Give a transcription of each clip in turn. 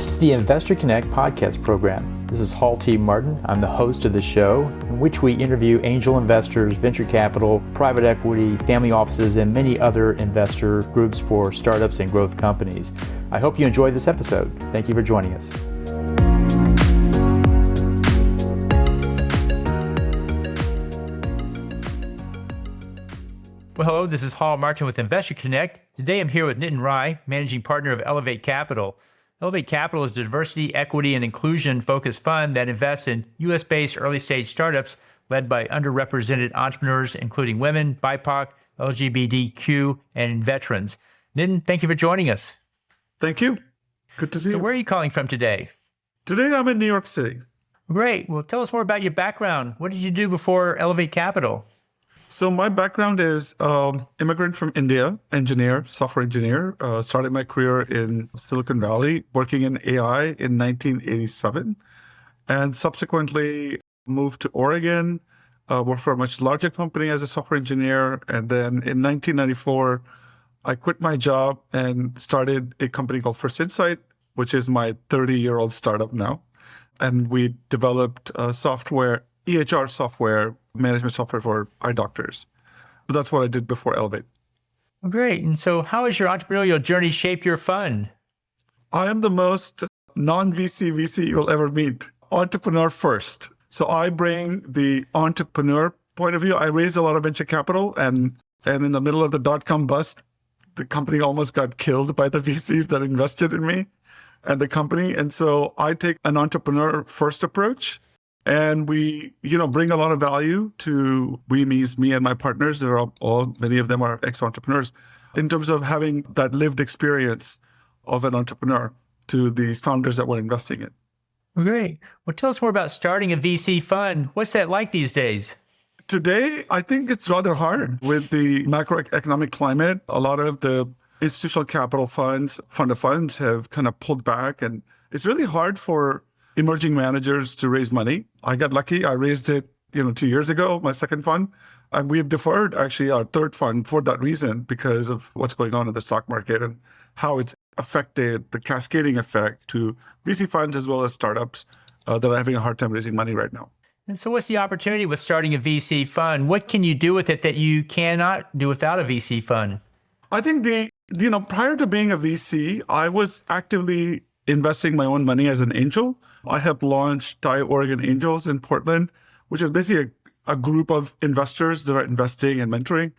This is the Investor Connect podcast program. This is Hall T. Martin. I'm the host of the show, in which we interview angel investors, venture capital, private equity, family offices, and many other investor groups for startups and growth companies. I hope you enjoyed this episode. Thank you for joining us. Well, hello, this is Hall Martin with Investor Connect. Today I'm here with Nitin Rai, managing partner of Elevate Capital. Elevate Capital is a diversity, equity, and inclusion-focused fund that invests in U.S.-based early-stage startups led by underrepresented entrepreneurs, including women, BIPOC, LGBTQ, and veterans. Nitin, thank you for joining us. Thank you. Good to see you. So where are you calling from today? Today I'm in New York City. Great. Well, tell us more about your background. What did you do before Elevate Capital? So my background is immigrant from India, software engineer. Started my career in Silicon Valley, working in AI in 1987, and subsequently moved to Oregon, worked for a much larger company as a software engineer. And then in 1994, I quit my job and started a company called First Insight, which is my 30-year-old startup now. And we developed software, EHR software, management software for eye doctors. But that's what I did before Elevate. Great. And so how has your entrepreneurial journey shaped your fund? I am the most non-VC VC you'll ever meet. Entrepreneur first. So I bring the entrepreneur point of view. I raised a lot of venture capital, and in the middle of the dot-com bust, the company almost got killed by the VCs that invested in me and the company. And so I take an entrepreneur first approach. And we, bring a lot of value to me and my partners. Many of them are ex-entrepreneurs, in terms of having that lived experience of an entrepreneur to these founders that we're investing in. Great. Well, tell us more about starting a VC fund. What's that like these days? Today, I think it's rather hard with the macroeconomic climate. A lot of the institutional capital funds, fund of funds, have kind of pulled back, and it's really hard for emerging managers to raise money. I got lucky. I raised it, 2 years ago, my second fund. And we have deferred actually our third fund for that reason, because of what's going on in the stock market and how it's affected the cascading effect to VC funds as well as startups that are having a hard time raising money right now. And so what's the opportunity with starting a VC fund? What can you do with it that you cannot do without a VC fund? I think prior to being a VC, I was actively investing my own money as an angel. I have launched Thai Oregon Angels in Portland, which is basically a group of investors that are investing and mentoring.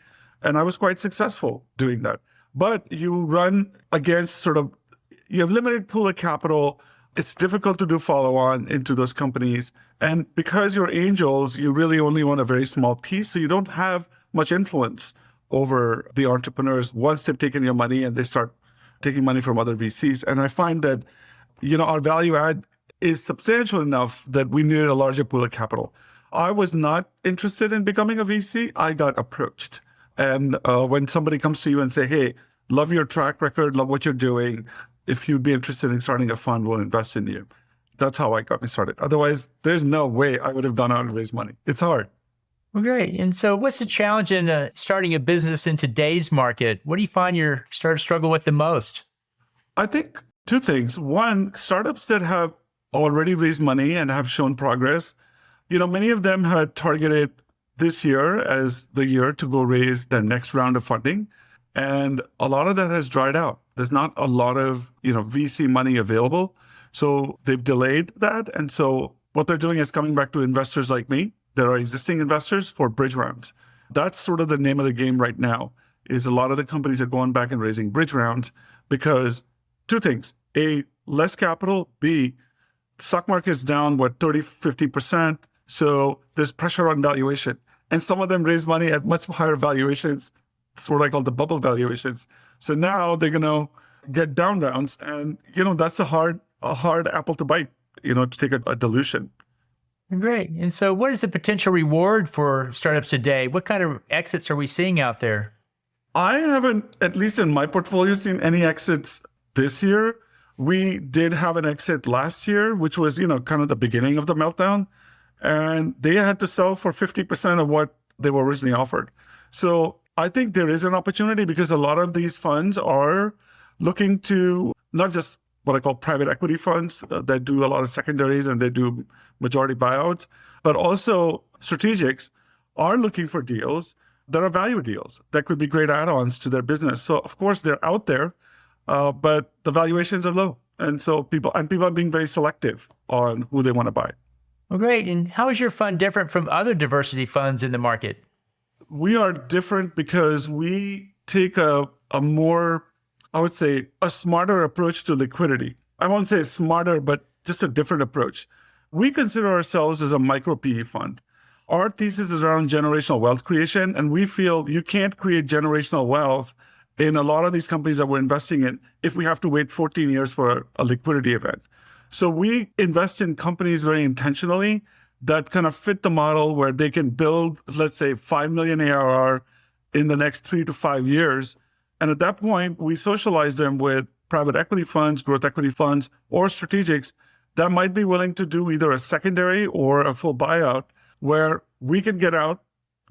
And I was quite successful doing that. But you run against you have limited pool of capital. It's difficult to do follow-on into those companies. And because you're angels, you really only own a very small piece. So you don't have much influence over the entrepreneurs once they've taken your money and they start taking money from other VCs. And I find that, our value add is substantial enough that we needed a larger pool of capital. I was not interested in becoming a VC. I got approached. And when somebody comes to you and say, hey, love your track record, love what you're doing, if you'd be interested in starting a fund, we'll invest in you. That's how I got me started. Otherwise, there's no way I would have gone out and raised money. It's hard. Well, great. And so what's the challenge in starting a business in today's market? What do you find you struggle with the most? I think two things. One, startups that have already raised money and have shown progress, many of them had targeted this year as the year to go raise their next round of funding. And a lot of that has dried out. There's not a lot of, VC money available. So they've delayed that. And so what they're doing is coming back to investors like me, that are existing investors, for bridge rounds. That's sort of the name of the game right now, is a lot of the companies are going back and raising bridge rounds because two things: A, less capital; B, stock market's down, 30-50%. So there's pressure on valuation. And some of them raise money at much higher valuations. It's what I call the bubble valuations. So now they're going to get down rounds. And, that's a hard apple to bite, to take a dilution. Great. And so what is the potential reward for startups today? What kind of exits are we seeing out there? I haven't, at least in my portfolio, seen any exits this year. We did have an exit last year, which was, kind of the beginning of the meltdown. And they had to sell for 50% of what they were originally offered. So I think there is an opportunity because a lot of these funds are looking to not just what I call private equity funds that do a lot of secondaries and they do majority buyouts, but also strategics are looking for deals that are value deals that could be great add-ons to their business. So of course they're out there, but the valuations are low. And so people are being very selective on who they want to buy. Well, great. And how is your fund different from other diversity funds in the market? We are different because we take a more, I would say, a smarter approach to liquidity. I won't say smarter, but just a different approach. We consider ourselves as a micro PE fund. Our thesis is around generational wealth creation, and we feel you can't create generational wealth in a lot of these companies that we're investing in if we have to wait 14 years for a liquidity event. So we invest in companies very intentionally that kind of fit the model where they can build, let's say, 5 million ARR in the next 3 to 5 years. And at that point, we socialize them with private equity funds, growth equity funds, or strategics that might be willing to do either a secondary or a full buyout where we can get out,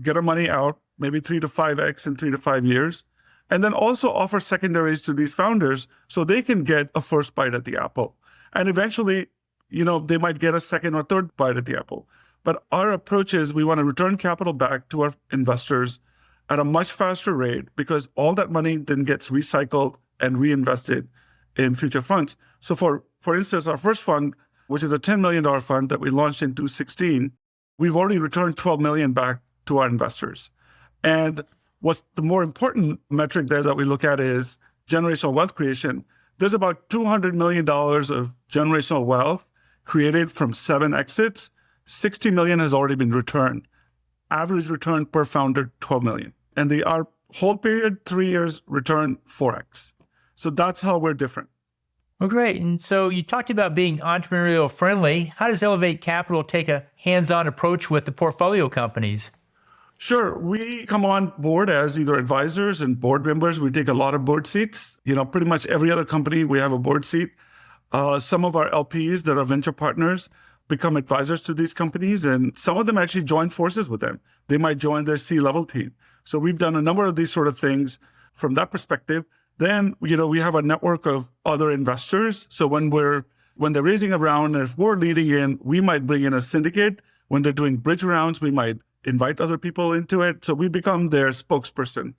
get our money out, maybe 3 to 5x in 3 to 5 years, and then also offer secondaries to these founders so they can get a first bite at the apple. And eventually, they might get a second or third bite at the apple. But our approach is we want to return capital back to our investors at a much faster rate because all that money then gets recycled and reinvested in future funds. So for instance, our first fund, which is a $10 million fund that we launched in 2016, we've already returned $12 million back to our investors. And what's the more important metric there that we look at is generational wealth creation. There's about $200 million of generational wealth created from 7 exits. 60 million has already been returned. Average return per founder, 12 million. And our hold period, 3 years, return 4x. So that's how we're different. Well, great. And so you talked about being entrepreneurial friendly. How does Elevate Capital take a hands-on approach with the portfolio companies? Sure. We come on board as either advisors and board members. We take a lot of board seats. Pretty much every other company, we have a board seat. Some of our LPs that are venture partners become advisors to these companies, and some of them actually join forces with them. They might join their C-level team. So we've done a number of these sort of things from that perspective. Then, we have a network of other investors. So when they're raising a round, and if we're leading in, we might bring in a syndicate. When they're doing bridge rounds, we might invite other people into it. So we become their spokesperson.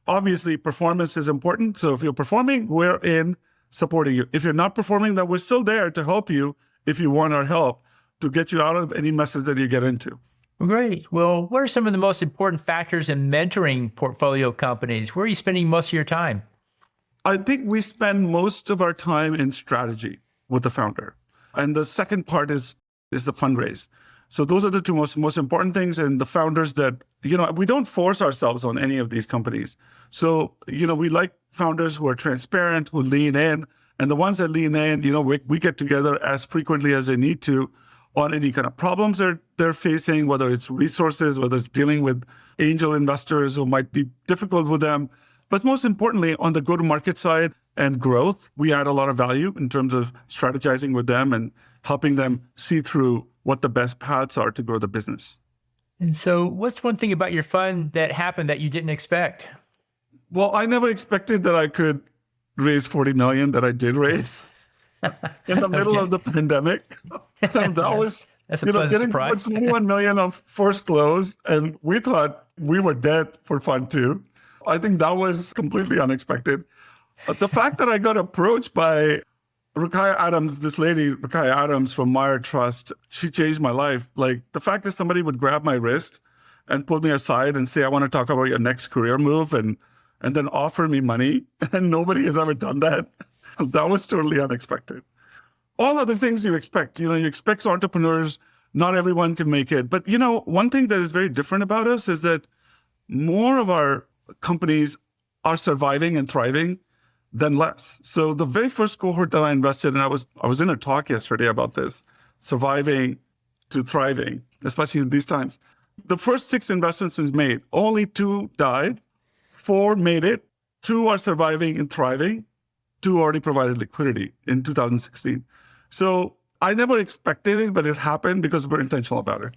Obviously, performance is important. So if you're performing, we're in supporting you. If you're not performing, then we're still there to help you if you want our help to get you out of any messes that you get into. Great. Well, what are some of the most important factors in mentoring portfolio companies? Where are you spending most of your time? I think we spend most of our time in strategy with the founder. And the second part is the fundraise. So those are the two most important things. And the founders that, we don't force ourselves on any of these companies. So, we like founders who are transparent, who lean in. And the ones that lean in, we get together as frequently as they need to on any kind of problems they're facing, whether it's resources, whether it's dealing with angel investors who might be difficult with them. But most importantly, on the go-to-market side and growth, we add a lot of value in terms of strategizing with them and helping them see through what the best paths are to grow the business. And so what's one thing about your fund that happened that you didn't expect? Well, I never expected that I could raise 40 million that I did raise in the middle of the pandemic. And that's a pleasant surprise. 21 million of first close, and we thought we were dead for fund 2. I think that was completely unexpected. The fact that I got approached by Rukiah Adams, this lady, Rukiah Adams from Meyer Trust, she changed my life. Like the fact that somebody would grab my wrist and pull me aside and say, I want to talk about your next career move and then offer me money. And nobody has ever done that. That was totally unexpected. All other things you expect, you expect entrepreneurs, not everyone can make it. But, one thing that is very different about us is that more of our companies are surviving and thriving than less. So the very first cohort that I invested in, I was in a talk yesterday about this, surviving to thriving, especially in these times. The first 6 investments we made, only 2 died, 4 made it, 2 are surviving and thriving, 2 already provided liquidity in 2016. So I never expected it, but it happened because we're intentional about it.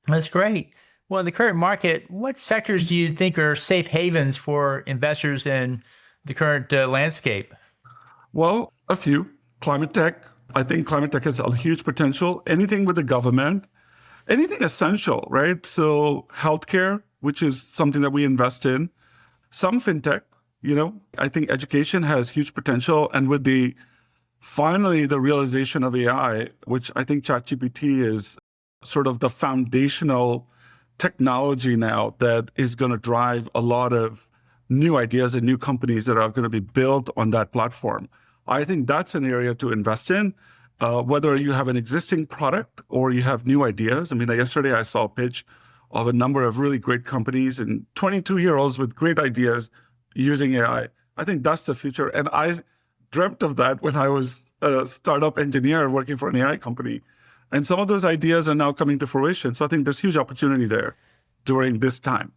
That's great. Well, in the current market, what sectors do you think are safe havens for investors in the current landscape? Well, a few. climate tech. I think climate tech has a huge potential. Anything with the government, anything essential, right? So healthcare, which is something that we invest in, some fintech, I think education has huge potential. And with finally the realization of AI, which I think ChatGPT is sort of the foundational technology now that is going to drive a lot of new ideas and new companies that are going to be built on that platform. I think that's an area to invest in, whether you have an existing product or you have new ideas. I mean, yesterday I saw a pitch of a number of really great companies and 22-year-olds with great ideas using AI. I think that's the future. And I dreamt of that when I was a startup engineer working for an AI company. And some of those ideas are now coming to fruition. So I think there's huge opportunity there during this time.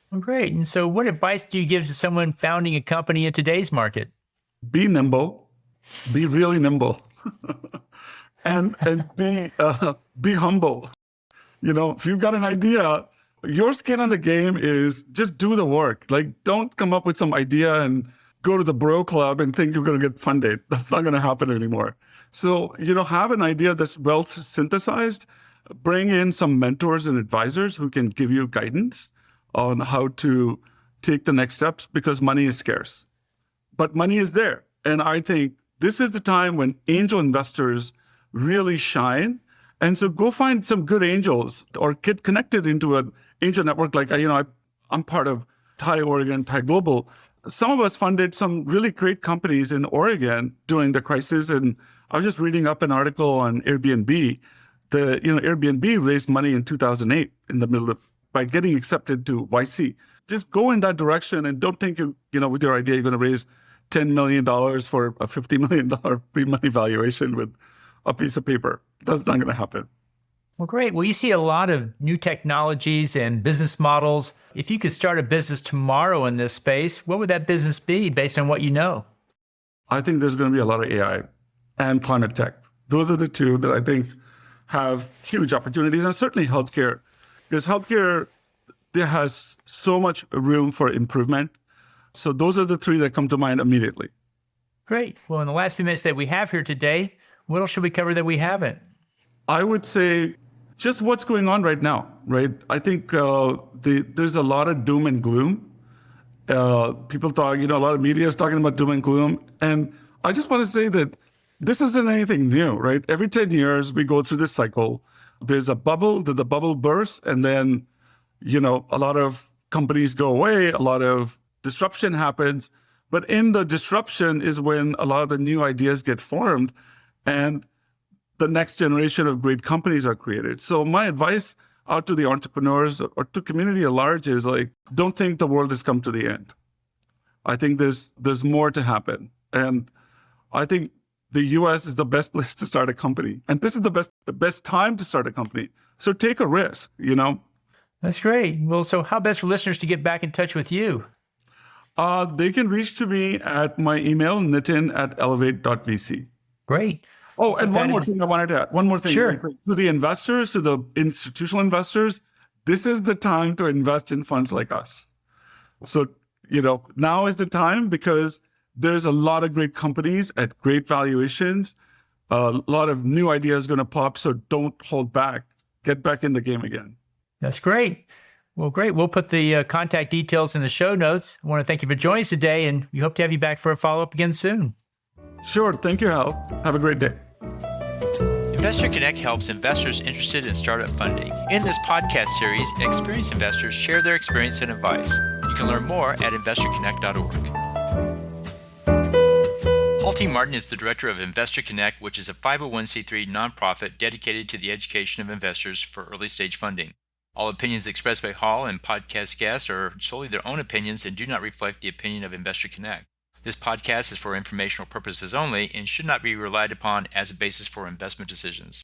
Well, great. And so what advice do you give to someone founding a company in today's market? Be nimble, be really nimble, and be humble. If you've got an idea, your skin in the game is just do the work. Like, don't come up with some idea and go to the bro club and think you're going to get funded. That's not going to happen anymore. So, have an idea that's well synthesized, bring in some mentors and advisors who can give you guidance on how to take the next steps, because money is scarce, but money is there. And I think this is the time when angel investors really shine. And so go find some good angels or get connected into an angel network. Like, I'm part of Thai Oregon, Thai Global. Some of us funded some really great companies in Oregon during the crisis. And I was just reading up an article on Airbnb. Airbnb raised money in 2008 in the middle of by getting accepted to YC. Just go in that direction and don't think with your idea, you're going to raise $10 million for a $50 million pre-money valuation with a piece of paper. That's not going to happen. Well, great. Well, you see a lot of new technologies and business models. If you could start a business tomorrow in this space, what would that business be based on what you know? I think there's going to be a lot of AI and climate tech. Those are the two that I think have huge opportunities, and certainly healthcare. Because healthcare, there has so much room for improvement. So those are the three that come to mind immediately. Great. Well, in the last few minutes that we have here today, what else should we cover that we haven't? I would say just what's going on right now, right? I think there's a lot of doom and gloom. People talk, a lot of media is talking about doom and gloom. And I just want to say that this isn't anything new, right? Every 10 years, we go through this cycle. There's a bubble, the bubble bursts, and then, a lot of companies go away, a lot of disruption happens. But in the disruption is when a lot of the new ideas get formed and the next generation of great companies are created. So my advice out to the entrepreneurs or to community at large is don't think the world has come to the end. I think there's more to happen. And I think the US is the best place to start a company. And this is the best time to start a company. So take a risk, That's great. Well, so how best for listeners to get back in touch with you? They can reach to me at my email, nitin@elevate.vc. Great. Oh, and one more thing I wanted to add. One more thing. Sure. To the investors, to the institutional investors, this is the time to invest in funds like us. So, now is the time because there's a lot of great companies at great valuations. A lot of new ideas going to pop. So don't hold back. Get back in the game again. That's great. Well, great. We'll put the contact details in the show notes. I want to thank you for joining us today, and we hope to have you back for a follow-up again soon. Sure. Thank you, Hal. Have a great day. Investor Connect helps investors interested in startup funding. In this podcast series, experienced investors share their experience and advice. You can learn more at investorconnect.org. Paul T. Martin is the director of Investor Connect, which is a 501c3 nonprofit dedicated to the education of investors for early-stage funding. All opinions expressed by Hall and podcast guests are solely their own opinions and do not reflect the opinion of Investor Connect. This podcast is for informational purposes only and should not be relied upon as a basis for investment decisions.